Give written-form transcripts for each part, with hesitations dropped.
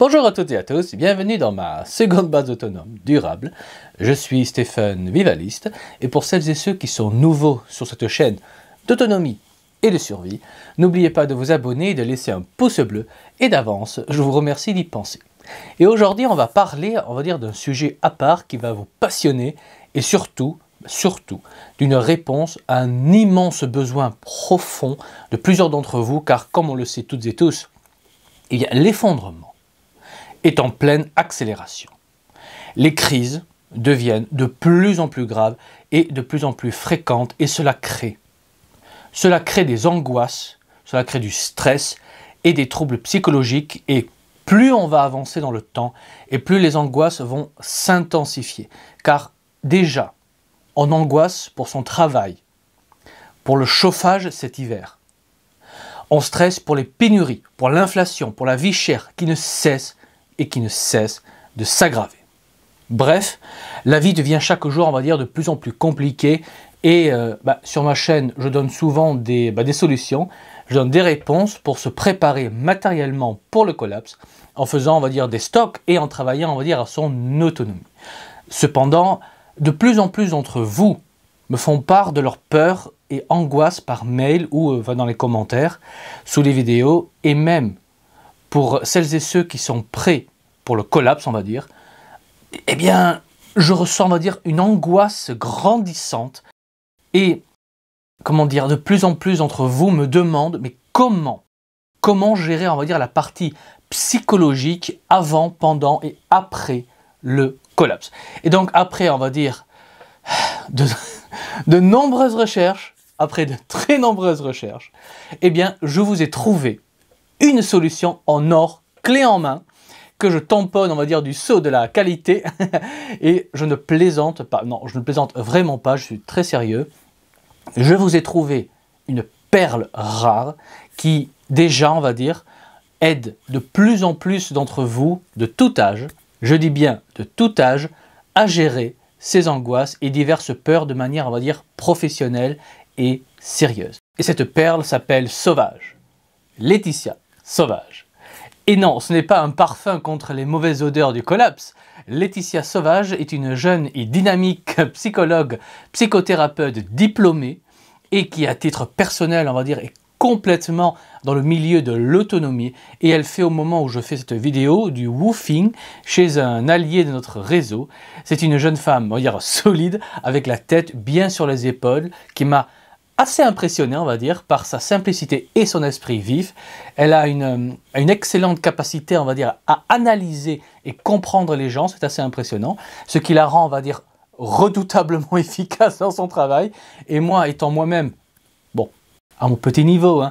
Bonjour à toutes et à tous et bienvenue dans ma seconde base autonome durable. Je suis Stéphane Vivaliste et pour celles et ceux qui sont nouveaux sur cette chaîne d'autonomie et de survie, n'oubliez pas de vous abonner et de laisser un pouce bleu et d'avance, je vous remercie d'y penser. Et aujourd'hui on va parler, d'un sujet à part qui va vous passionner et surtout d'une réponse à un immense besoin profond de plusieurs d'entre vous car comme on le sait toutes et tous, l'effondrement est en pleine accélération. Les crises deviennent de plus en plus graves et de plus en plus fréquentes et cela crée des angoisses, cela crée du stress et des troubles psychologiques et plus on va avancer dans le temps et plus les angoisses vont s'intensifier. Car déjà, on angoisse pour son travail, pour le chauffage cet hiver. On stresse pour les pénuries, pour l'inflation, pour la vie chère qui ne cesse de s'aggraver. Bref, la vie devient chaque jour, de plus en plus compliquée et sur ma chaîne, je donne souvent des solutions, je donne des réponses pour se préparer matériellement pour le collapse en faisant, des stocks et en travaillant, à son autonomie. Cependant, de plus en plus d'entre vous me font part de leur peur et angoisse par mail ou dans les commentaires, sous les vidéos et même pour celles et ceux qui sont prêts pour le collapse, je ressens, une angoisse grandissante et, de plus en plus d'entre vous me demandent, mais comment gérer, la partie psychologique avant, pendant et après le collapse. Et donc après, de nombreuses recherches, après de très nombreuses recherches, je vous ai trouvé une solution en or, clé en main, que je tamponne, du sceau de la qualité. Et je ne plaisante pas, non, je ne plaisante vraiment pas, je suis très sérieux. Je vous ai trouvé une perle rare qui, déjà, aide de plus en plus d'entre vous, de tout âge, je dis bien de tout âge, à gérer ces angoisses et diverses peurs de manière, professionnelle et sérieuse. Et cette perle s'appelle Sauvage. Laetitia Sauvage. Et non, ce n'est pas un parfum contre les mauvaises odeurs du collapse. Laetitia Sauvage est une jeune et dynamique psychologue, psychothérapeute diplômée et qui, à titre personnel, est complètement dans le milieu de l'autonomie. Et elle fait, au moment où je fais cette vidéo, du woofing chez un allié de notre réseau. C'est une jeune femme, solide, avec la tête bien sur les épaules, qui m'a assez impressionné, par sa simplicité et son esprit vif. Elle a une excellente capacité, à analyser et comprendre les gens, c'est assez impressionnant, ce qui la rend, redoutablement efficace dans son travail. Et moi, étant moi-même, à mon petit niveau,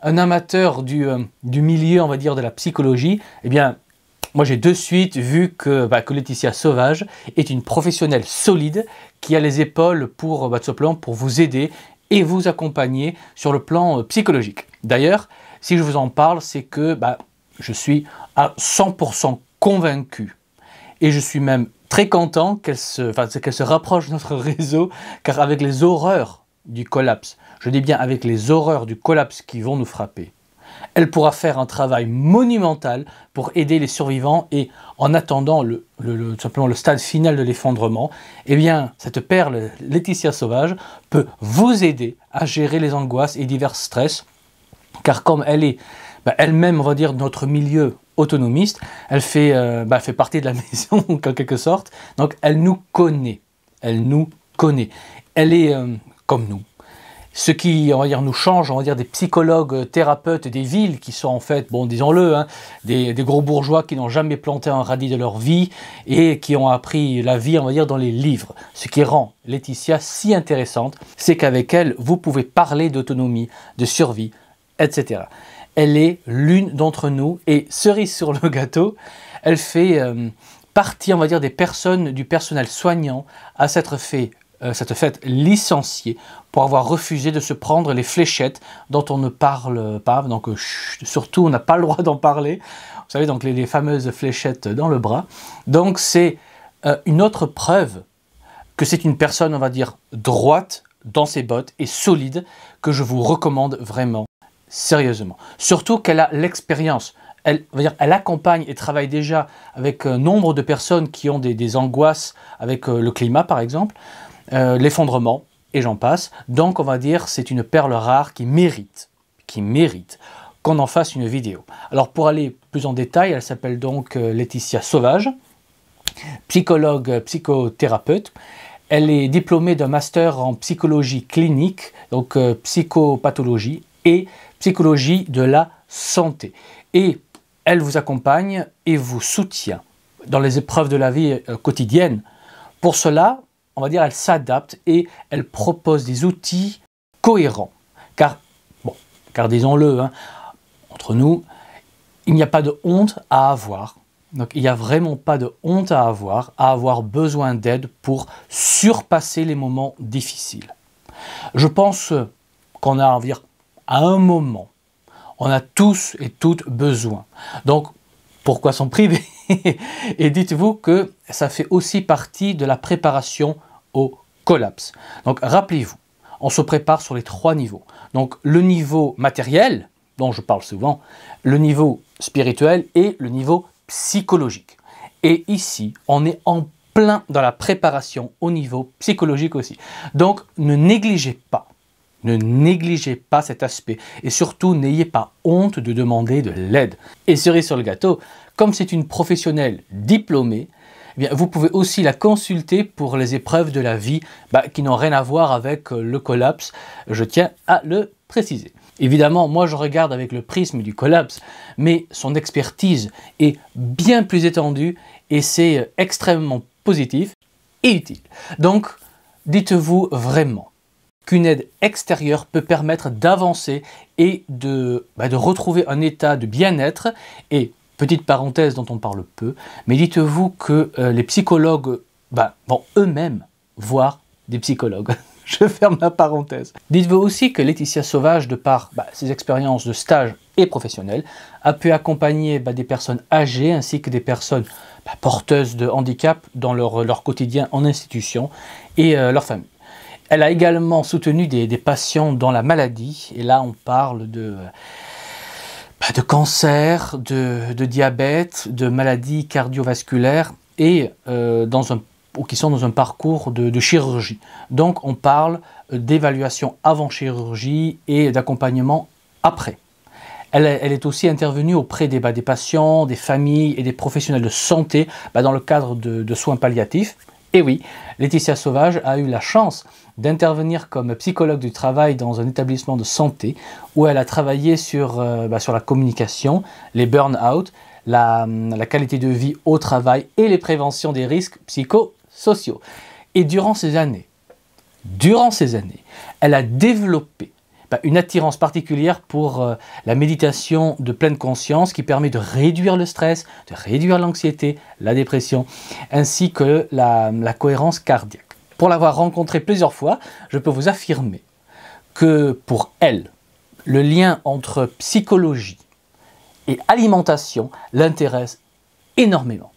un amateur du milieu, de la psychologie, moi j'ai de suite vu que Laetitia Sauvage est une professionnelle solide qui a les épaules pour, tout simplement, pour vous aider et vous accompagner sur le plan psychologique. D'ailleurs, si je vous en parle, c'est que je suis à 100% convaincu et je suis même très content qu'elle se rapproche de notre réseau, car avec les horreurs du collapse, je dis bien avec les horreurs du collapse qui vont nous frapper, elle pourra faire un travail monumental pour aider les survivants et en attendant tout simplement le stade final de l'effondrement, cette perle Laetitia Sauvage peut vous aider à gérer les angoisses et divers stress, car comme elle est elle-même, de notre milieu autonomiste, elle fait partie de la maison en quelque sorte, donc elle nous connaît, elle est comme nous. Ce qui, nous change, des psychologues, thérapeutes des villes qui sont en fait, disons-le, des gros bourgeois qui n'ont jamais planté un radis de leur vie et qui ont appris la vie, dans les livres. Ce qui rend Laetitia si intéressante, c'est qu'avec elle, vous pouvez parler d'autonomie, de survie, etc. Elle est l'une d'entre nous et cerise sur le gâteau, elle fait partie, des personnes du personnel soignant à s'être fait licencié pour avoir refusé de se prendre les fléchettes dont on ne parle pas, donc surtout on n'a pas le droit d'en parler, vous savez, donc les fameuses fléchettes dans le bras. Donc c'est une autre preuve que c'est une personne, droite dans ses bottes et solide, que je vous recommande vraiment, sérieusement. Surtout qu'elle a l'expérience, elle accompagne et travaille déjà avec nombre de personnes qui ont des angoisses avec le climat, par exemple, l'effondrement, et j'en passe. Donc, on va dire, c'est une perle rare qui mérite qu'on en fasse une vidéo. Alors, pour aller plus en détail, elle s'appelle donc Laetitia Sauvage, psychologue, psychothérapeute. Elle est diplômée d'un master en psychologie clinique, donc psychopathologie et psychologie de la santé. Et elle vous accompagne et vous soutient dans les épreuves de la vie quotidienne. Pour cela, on va dire, elle s'adapte et elle propose des outils cohérents. Car disons-le, hein, entre nous, il n'y a pas de honte à avoir. Donc il n'y a vraiment pas de honte à avoir besoin d'aide pour surpasser les moments difficiles. Je pense qu'on a, on va dire, à un moment, on a tous et toutes besoin. Donc pourquoi s'en priver? Et dites-vous que ça fait aussi partie de la préparation au collapse. Donc rappelez-vous, on se prépare sur les 3 niveaux. Donc le niveau matériel, dont je parle souvent, le niveau spirituel et le niveau psychologique. Et ici, on est en plein dans la préparation au niveau psychologique aussi. Donc ne négligez pas cet aspect et surtout n'ayez pas honte de demander de l'aide. Et cerise sur le gâteau, comme c'est une professionnelle diplômée, eh bien, vous pouvez aussi la consulter pour les épreuves de la vie qui n'ont rien à voir avec le collapse, je tiens à le préciser. Évidemment, moi je regarde avec le prisme du collapse, mais son expertise est bien plus étendue et c'est extrêmement positif et utile. Donc, dites-vous vraiment qu'une aide extérieure peut permettre d'avancer et de retrouver un état de bien-être. Et petite parenthèse dont on parle peu, mais dites-vous que les psychologues vont eux-mêmes voir des psychologues. Je ferme la parenthèse. Dites-vous aussi que Laetitia Sauvage, de par ses expériences de stage et professionnelles, a pu accompagner des personnes âgées ainsi que des personnes porteuses de handicap dans leur quotidien en institution et leur famille. Elle a également soutenu des patients dans la maladie, et là on parle de cancer, de diabète, de maladies cardiovasculaires et qui sont dans un parcours de chirurgie. Donc on parle d'évaluation avant chirurgie et d'accompagnement après. Elle est aussi intervenue auprès des patients, des familles et des professionnels de santé dans le cadre de soins palliatifs. Et oui, Laetitia Sauvage a eu la chance d'intervenir comme psychologue du travail dans un établissement de santé où elle a travaillé sur la communication, les burn-out, la qualité de vie au travail et les préventions des risques psychosociaux. Et durant ces années, elle a développé une attirance particulière pour la méditation de pleine conscience qui permet de réduire le stress, de réduire l'anxiété, la dépression, ainsi que la cohérence cardiaque. Pour l'avoir rencontrée plusieurs fois, je peux vous affirmer que pour elle, le lien entre psychologie et alimentation l'intéresse énormément.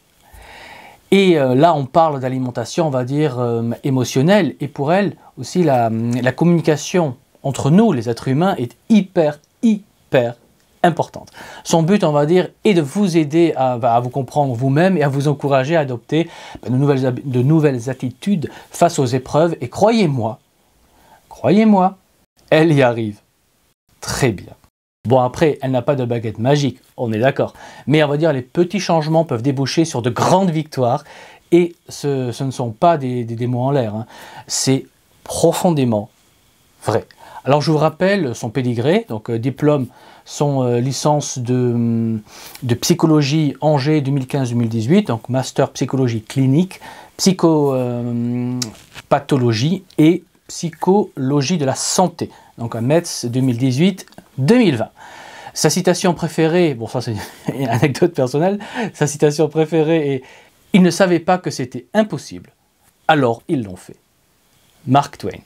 Et là, on parle d'alimentation, on va dire, émotionnelle, et pour elle aussi, la communication entre nous, les êtres humains, est hyper importante. Son but, on va dire, est de vous aider à vous comprendre vous-même et à vous encourager à adopter de nouvelles attitudes face aux épreuves. Et croyez-moi, elle y arrive très bien. Bon, après, elle n'a pas de baguette magique, on est d'accord. Mais on va dire, les petits changements peuvent déboucher sur de grandes victoires. Et ce ne sont pas des mots en l'air, hein. C'est profondément vrai. Alors je vous rappelle son pédigré, donc diplôme, son licence de psychologie Angers 2015-2018, donc master psychologie clinique, psychopathologie et psychologie de la santé, donc un METS 2018-2020. Sa citation préférée, bon ça c'est une anecdote personnelle, sa citation préférée est « Ils ne savaient pas que c'était impossible, alors ils l'ont fait ». Mark Twain.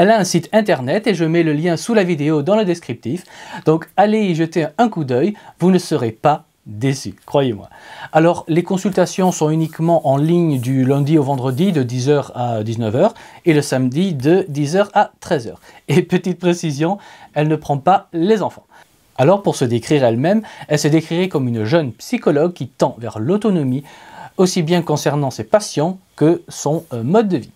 Elle a un site internet et je mets le lien sous la vidéo dans le descriptif. Donc allez y jeter un coup d'œil, vous ne serez pas déçus, croyez-moi. Alors les consultations sont uniquement en ligne du lundi au vendredi de 10h à 19h et le samedi de 10h à 13h. Et petite précision, elle ne prend pas les enfants. Alors pour se décrire elle-même, elle se décrirait comme une jeune psychologue qui tend vers l'autonomie, aussi bien concernant ses patients que son mode de vie.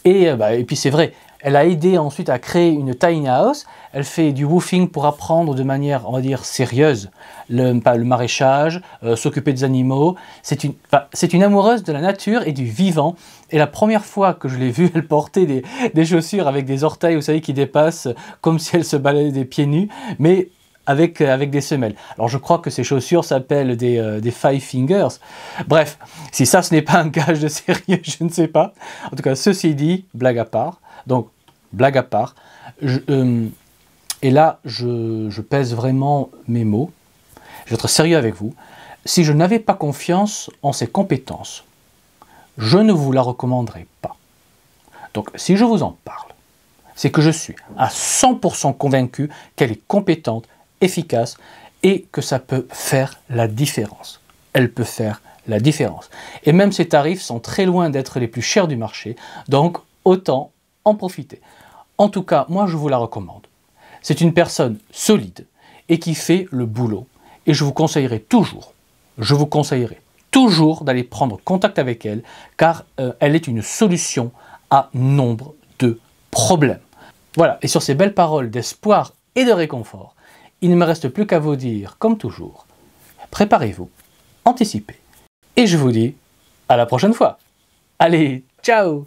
Et puis c'est vrai, elle a aidé ensuite à créer une tiny house, elle fait du woofing pour apprendre de manière, on va dire, sérieuse, le maraîchage, s'occuper des animaux. C'est une amoureuse de la nature et du vivant. Et la première fois que je l'ai vue, elle portait des chaussures avec des orteils, vous savez, qui dépassent, comme si elle se baladait des pieds nus, mais avec des semelles. Alors je crois que ces chaussures s'appellent des Five Fingers. Bref, si ça ce n'est pas un gage de sérieux, je ne sais pas. En tout cas, ceci dit, blague à part. Donc, blague à part. Et là, je pèse vraiment mes mots. Je vais être sérieux avec vous. Si je n'avais pas confiance en ses compétences, je ne vous la recommanderais pas. Donc, si je vous en parle, c'est que je suis à 100% convaincu qu'elle est compétente, efficace et que ça peut faire la différence. Elle peut faire la différence. Et même ses tarifs sont très loin d'être les plus chers du marché, donc autant en profiter. En tout cas, moi je vous la recommande. C'est une personne solide et qui fait le boulot. Et je vous conseillerais toujours d'aller prendre contact avec elle, car elle est une solution à nombre de problèmes. Voilà, et sur ces belles paroles d'espoir et de réconfort, il ne me reste plus qu'à vous dire, comme toujours, préparez-vous, anticipez. Et je vous dis à la prochaine fois. Allez, ciao!